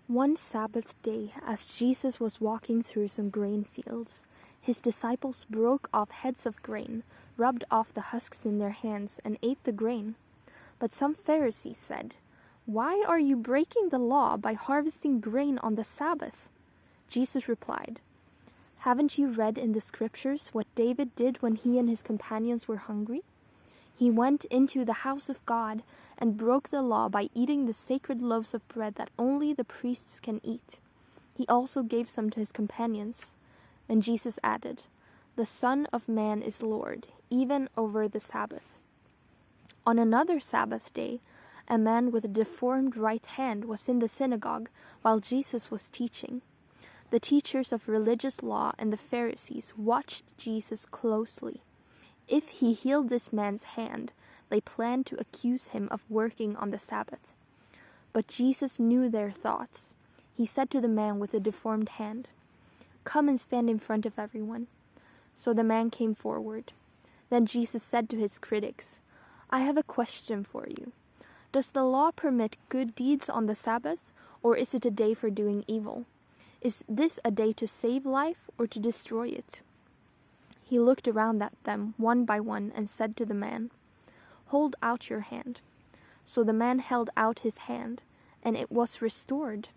One Sabbath day, as Jesus was walking through some grain fields, his disciples broke off heads of grain, rubbed off the husks in their hands, and ate the grain. But some Pharisees said, "Why are you breaking the law by harvesting grain on the Sabbath?" Jesus replied, "Haven't you read in the scriptures what David did when he and his companions were hungry? He went into the house of God and broke the law by eating the sacred loaves of bread that only the priests can eat. He also gave some to his companions." And Jesus added, "The Son of Man is Lord, even over the Sabbath." On another Sabbath day, a man with a deformed right hand was in the synagogue while Jesus was teaching. The teachers of religious law and the Pharisees watched Jesus closely. If he healed this man's hand, they planned to accuse him of working on the Sabbath. But Jesus knew their thoughts. He said to the man with the deformed hand, "Come and stand in front of everyone." So the man came forward. Then Jesus said to his critics, "I have a question for you. Does the law permit good deeds on the Sabbath, or is it a day for doing evil? Is this a day to save life or to destroy it?" He looked around at them one by one and said to the man, "Hold out your hand." So the man held out his hand, and it was restored.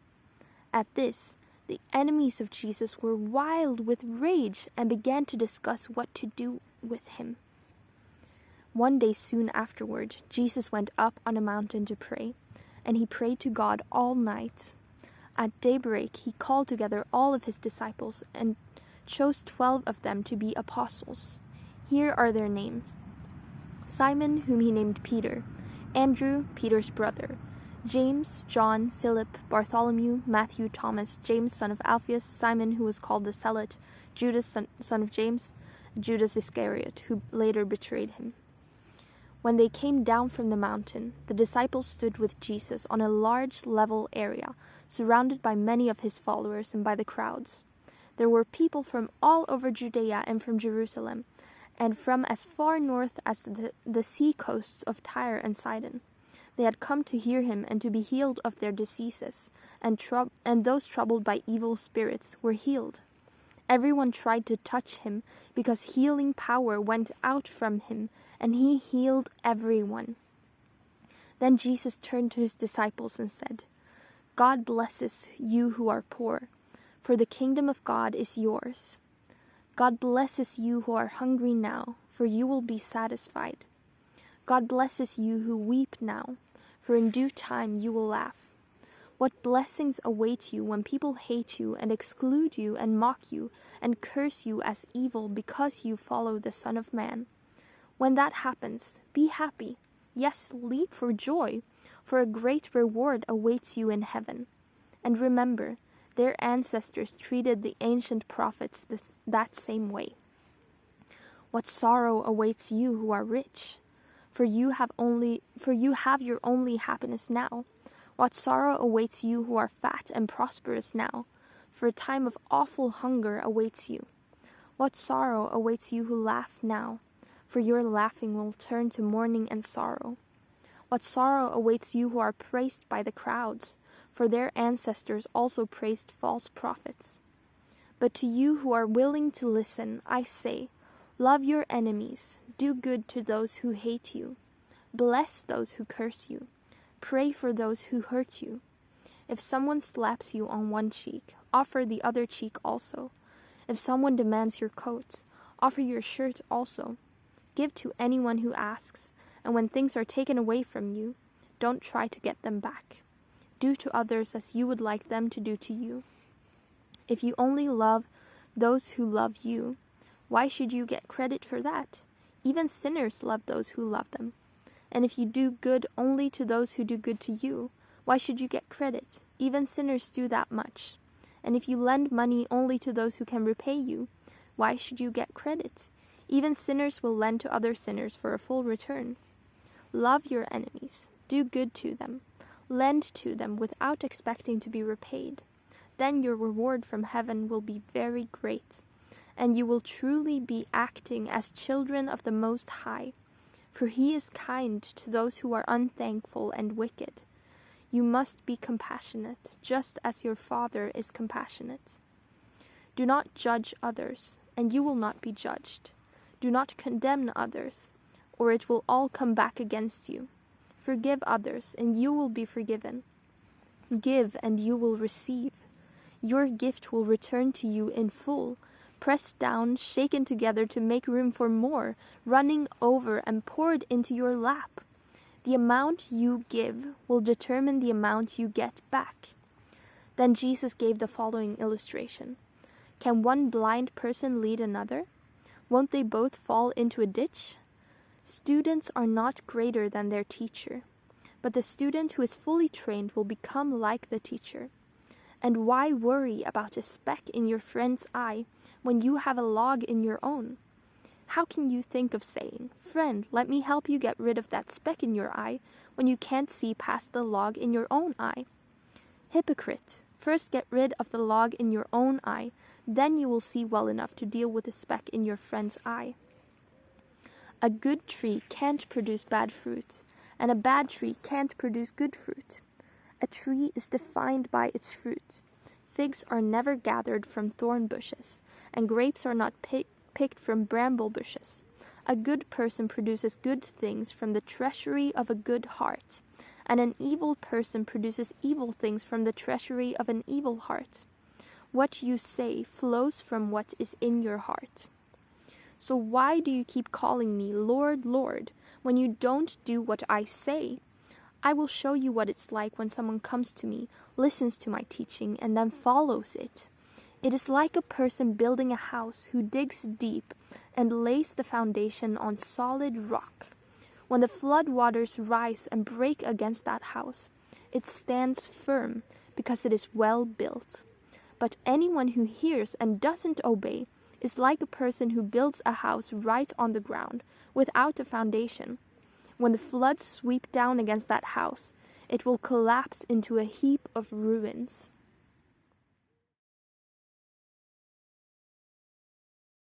At this, the enemies of Jesus were wild with rage and began to discuss what to do with him. One day soon afterward, Jesus went up on a mountain to pray, and he prayed to God all night. At daybreak, he called together all of his disciples and chose 12 of them to be apostles. Here are their names: Simon, whom he named Peter; Andrew, Peter's brother; James, John, Philip, Bartholomew, Matthew, Thomas, James son of Alphaeus, Simon who was called the Zealot, Judas son of James, Judas Iscariot, who later betrayed him. When they came down from the mountain, the disciples stood with Jesus on a large level area, surrounded by many of his followers and by the crowds. There were people from all over Judea and from Jerusalem, and from as far north as the sea coasts of Tyre and Sidon. They had come to hear him and to be healed of their diseases, and those troubled by evil spirits were healed. Everyone tried to touch him, because healing power went out from him, and he healed everyone. Then Jesus turned to his disciples and said, "God blesses you who are poor, for the kingdom of God is yours. God blesses you who are hungry now, for you will be satisfied. God blesses you who weep now, for in due time you will laugh. What blessings await you when people hate you and exclude you and mock you and curse you as evil because you follow the Son of Man. When that happens, be happy. Yes, leap for joy, for a great reward awaits you in heaven. And remember, their ancestors treated the ancient prophets that same way. What sorrow awaits you who are rich, for you have your only happiness now. What sorrow awaits you who are fat and prosperous now, for a time of awful hunger awaits you. What sorrow awaits you who laugh now, for your laughing will turn to mourning and sorrow. What sorrow awaits you who are praised by the crowds, for their ancestors also praised false prophets. But to you who are willing to listen, I say, love your enemies, do good to those who hate you, bless those who curse you, pray for those who hurt you. If someone slaps you on one cheek, offer the other cheek also. If someone demands your coat, offer your shirt also. Give to anyone who asks, and when things are taken away from you, don't try to get them back. Do to others as you would like them to do to you. If you only love those who love you, why should you get credit for that? Even sinners love those who love them. And if you do good only to those who do good to you, why should you get credit? Even sinners do that much. And if you lend money only to those who can repay you, why should you get credit? Even sinners will lend to other sinners for a full return. Love your enemies. Do good to them. Lend to them without expecting to be repaid. Then your reward from heaven will be very great, and you will truly be acting as children of the Most High, for he is kind to those who are unthankful and wicked. You must be compassionate, just as your Father is compassionate. Do not judge others, and you will not be judged. Do not condemn others, or it will all come back against you. Forgive others, and you will be forgiven. Give, and you will receive. Your gift will return to you in full, pressed down, shaken together to make room for more, running over and poured into your lap. The amount you give will determine the amount you get back. Then Jesus gave the following illustration. Can one blind person lead another? Won't they both fall into a ditch? Students are not greater than their teacher, but the student who is fully trained will become like the teacher. And why worry about a speck in your friend's eye when you have a log in your own? How can you think of saying, "Friend, let me help you get rid of that speck in your eye," when you can't see past the log in your own eye? Hypocrite, first get rid of the log in your own eye, then you will see well enough to deal with the speck in your friend's eye. A good tree can't produce bad fruit, and a bad tree can't produce good fruit. A tree is defined by its fruit. Figs are never gathered from thorn bushes, and grapes are not picked from bramble bushes. A good person produces good things from the treasury of a good heart, and an evil person produces evil things from the treasury of an evil heart. What you say flows from what is in your heart. So why do you keep calling me Lord, Lord, when you don't do what I say? I will show you what it's like when someone comes to me, listens to my teaching, and then follows it. It is like a person building a house who digs deep and lays the foundation on solid rock. When the flood waters rise and break against that house, it stands firm because it is well built. But anyone who hears and doesn't obey is like a person who builds a house right on the ground, without a foundation. When the floods sweep down against that house, it will collapse into a heap of ruins.